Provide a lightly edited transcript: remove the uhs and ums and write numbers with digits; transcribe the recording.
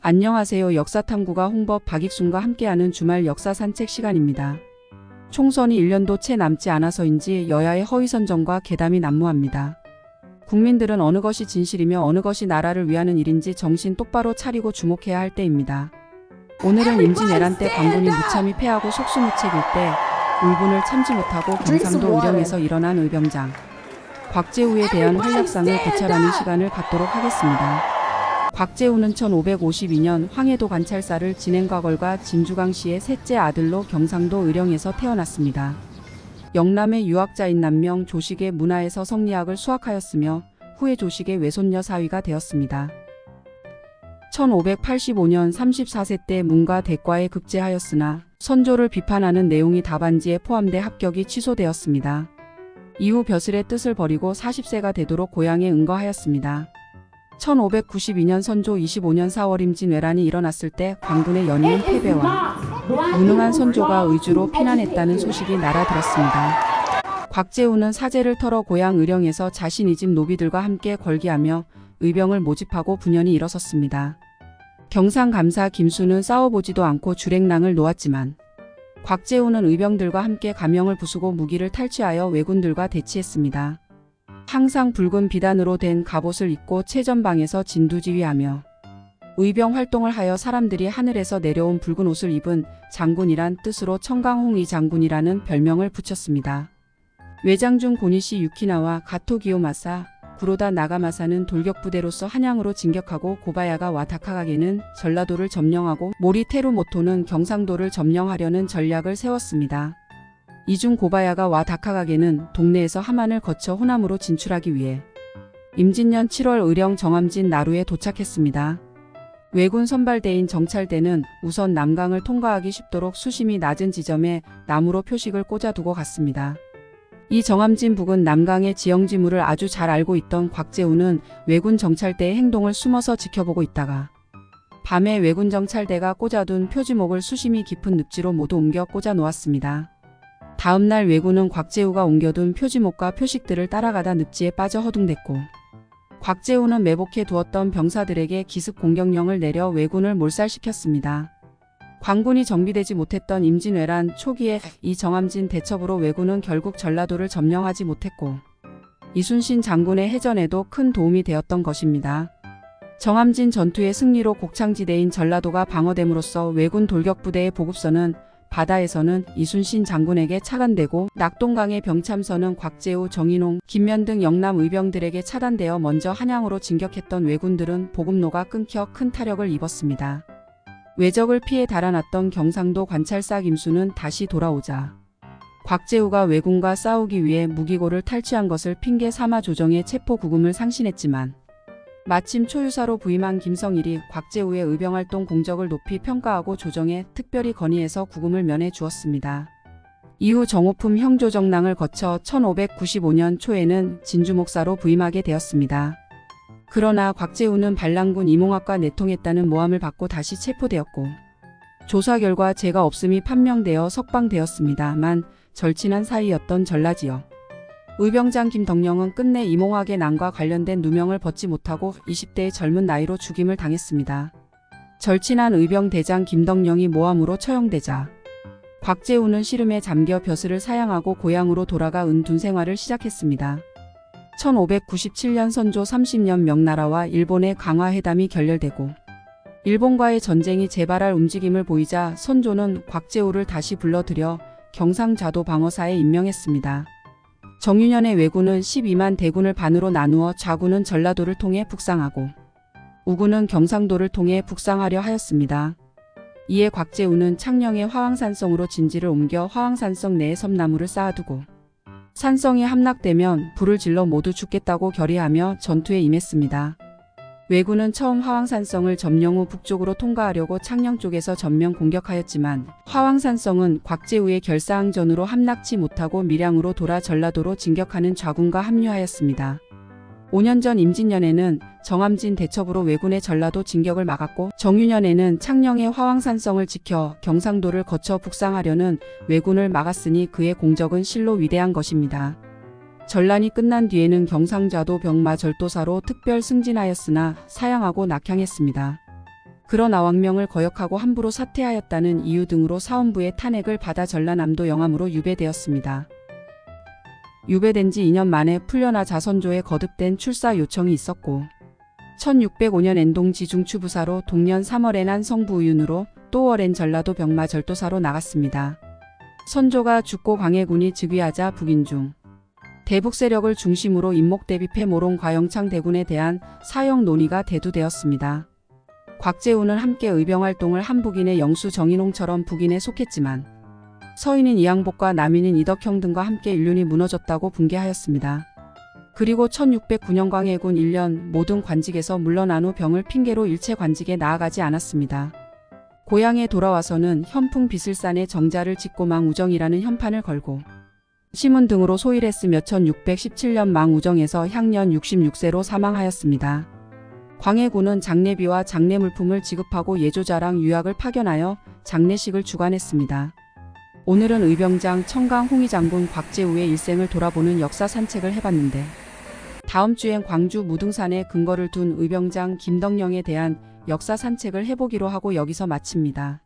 안녕하세요. 역사탐구가 홍법 박익순과 함께하는 주말 역사 산책 시간입니다. 총선이 1년도 채 남지 않아서인지 여야의 허위선전과 괴담이 난무합니다. 국민들은 어느 것이 진실이며 어느 것이 나라를 위하는 일인지 정신 똑바로 차리고 주목해야 할 때입니다. 오늘은 임진왜란 때 광군이 무참히 패하고 속수무책일 때 울분을 참지 못하고 경상도 의령에서 일어난 의병장 곽재우에 대한 활약상을 고찰하는 시간을 갖도록 하겠습니다. 곽재우는 1552년 황해도 관찰사를 진행과걸과 진주광씨의 셋째 아들로 경상도 의령에서 태어났습니다. 영남의 유학자인 남명 조식의 문화에서 성리학을 수학하였으며 후에 조식의 외손녀 사위가 되었습니다. 1585년 34세 때 문과 대과에 급제하였으나 선조를 비판하는 내용이 답안지에 포함돼 합격이 취소되었습니다. 이후 벼슬의 뜻을 버리고 40세가 되도록 고향에 응거하였습니다. 1592년 선조 25년 4월 임진왜란이 일어났을 때 광군의 연이은 패배와 무능한 선조가 의주로 피난했다는 소식이 날아들었습니다. 곽재우는 사제를 털어 고향 의령에서 자신 이 집 노비들과 함께 걸기하며 의병을 모집하고 분연히 일어섰습니다. 경상감사 김수는 싸워보지도 않고 주랭랑을 놓았지만 곽재우는 의병들과 함께 가명을 부수고 무기를 탈취하여 왜군들과 대치했습니다. 항상 붉은 비단으로 된 갑옷을 입고 최전방에서 진두지휘하며 의병 활동을 하여 사람들이 하늘에서 내려온 붉은 옷을 입은 장군이란 뜻으로 청강홍이 장군이라는 별명을 붙였습니다. 외장중 고니시 유키나와 가토기요마사, 구로다 나가마사는 돌격부대로서 한양으로 진격하고 고바야가와 다카가게는 전라도를 점령하고 모리테루모토는 경상도를 점령하려는 전략을 세웠습니다. 이중 고바야가와 다카가게는 동네에서 함안을 거쳐 호남으로 진출하기 위해 임진년 7월 의령 정암진 나루에 도착했습니다. 왜군 선발대인 정찰대는 우선 남강을 통과하기 쉽도록 수심이 낮은 지점에 나무로 표식을 꽂아두고 갔습니다. 이 정암진 북은 남강의 지형지물을 아주 잘 알고 있던 곽재우는 왜군 정찰대의 행동을 숨어서 지켜보고 있다가 밤에 왜군 정찰대가 꽂아둔 표지목을 수심이 깊은 늪지로 모두 옮겨 꽂아 놓았습니다. 다음날 왜군은 곽재우가 옮겨둔 표지목과 표식들을 따라가다 늪지에 빠져 허둥댔고 곽재우는 매복해 두었던 병사들에게 기습 공격령을 내려 왜군을 몰살시켰습니다. 광군이 정비되지 못했던 임진왜란 초기에 이 정암진 대첩으로 왜군은 결국 전라도를 점령하지 못했고 이순신 장군의 해전에도 큰 도움이 되었던 것입니다. 정암진 전투의 승리로 곡창지대인 전라도가 방어됨으로써 왜군 돌격부대의 보급선은 바다에서는 이순신 장군에게 차단되고 낙동강의 병참선은 곽재우, 정인홍, 김면 등 영남 의병들에게 차단되어 먼저 한양으로 진격했던 왜군들은 보급로가 끊겨 큰 타력을 입었습니다. 왜적을 피해 달아났던 경상도 관찰사 김수는 다시 돌아오자 곽재우가 왜군과 싸우기 위해 무기고를 탈취한 것을 핑계 삼아 조정에 체포 구금을 상신했지만 마침 초유사로 부임한 김성일이 곽재우의 의병활동 공적을 높이 평가하고 조정에 특별히 건의해서 구금을 면해 주었습니다. 이후 정호품 형조정랑을 거쳐 1595년 초에는 진주목사로 부임하게 되었습니다. 그러나 곽재우는 반란군 이몽학과 내통했다는 모함을 받고 다시 체포되었고 조사 결과 죄가 없음이 판명되어 석방되었습니다만 절친한 사이였던 전라지역 의병장 김덕령은 끝내 이몽학의 난과 관련된 누명을 벗지 못하고 20대의 젊은 나이로 죽임을 당했습니다. 절친한 의병대장 김덕령이 모함으로 처형되자 곽재우는 시름에 잠겨 벼슬을 사양하고 고향으로 돌아가 은둔 생활을 시작했습니다. 1597년 선조 30년 명나라와 일본의 강화회담이 결렬되고 일본과의 전쟁이 재발할 움직임을 보이자 선조는 곽재우를 다시 불러들여 경상좌도 방어사에 임명했습니다. 정유년의 왜군은 12만 대군을 반으로 나누어 좌군은 전라도를 통해 북상하고 우군은 경상도를 통해 북상하려 하였습니다. 이에 곽재우는 창녕의 화왕산성으로 진지를 옮겨 화왕산성 내에 섬나무를 쌓아두고 산성이 함락되면 불을 질러 모두 죽겠다고 결의하며 전투에 임했습니다. 왜군은 처음 화왕산성을 점령 후 북쪽으로 통과하려고 창녕 쪽에서 전면 공격하였지만 화왕산성은 곽재우의 결사항전으로 함락치 못하고 밀양으로 돌아 전라도로 진격하는 좌군과 합류하였습니다. 5년 전 임진년에는 정암진 대첩으로 왜군의 전라도 진격을 막았고 정유년에는 창녕의 화왕산성을 지켜 경상도를 거쳐 북상하려는 왜군을 막았으니 그의 공적은 실로 위대한 것입니다. 전란이 끝난 뒤에는 경상좌도 병마절도사로 특별 승진하였으나 사양하고 낙향했습니다. 그러나 왕명을 거역하고 함부로 사퇴하였다는 이유 등으로 사헌부의 탄핵을 받아 전라남도 영암으로 유배되었습니다. 유배된 지 2년 만에 풀려나 자선조에 거듭된 출사 요청이 있었고 1605년 엔동 지중추부사로 동년 3월엔 난 성부의윤으로 또 월엔 전라도 병마 절도사로 나갔습니다. 선조가 죽고 광해군이 즉위하자 북인중 대북 세력을 중심으로 임목대비패 모롱 과영창 대군에 대한 사형 논의가 대두되었습니다. 곽재우는 함께 의병활동을 한 북인의 영수 정인홍처럼 북인에 속했지만 서인인 이항복과 남인인 이덕형 등과 함께 인륜이 무너졌다고 분개하였습니다. 그리고 1609년 광해군 1년 모든 관직에서 물러난 후 병을 핑계로 일체 관직에 나아가지 않았습니다. 고향에 돌아와서는 현풍 비슬산에 정자를 짓고 망우정이라는 현판을 걸고 시문 등으로 소일했으며 1617년 망우정에서 향년 66세로 사망하였습니다. 광해군은 장례비와 장례물품을 지급하고 예조자랑 유학을 파견하여 장례식을 주관했습니다. 오늘은 의병장 청강 홍의장군 곽재우의 일생을 돌아보는 역사 산책을 해봤는데 다음 주엔 광주 무등산에 근거를 둔 의병장 김덕령에 대한 역사 산책을 해보기로 하고 여기서 마칩니다.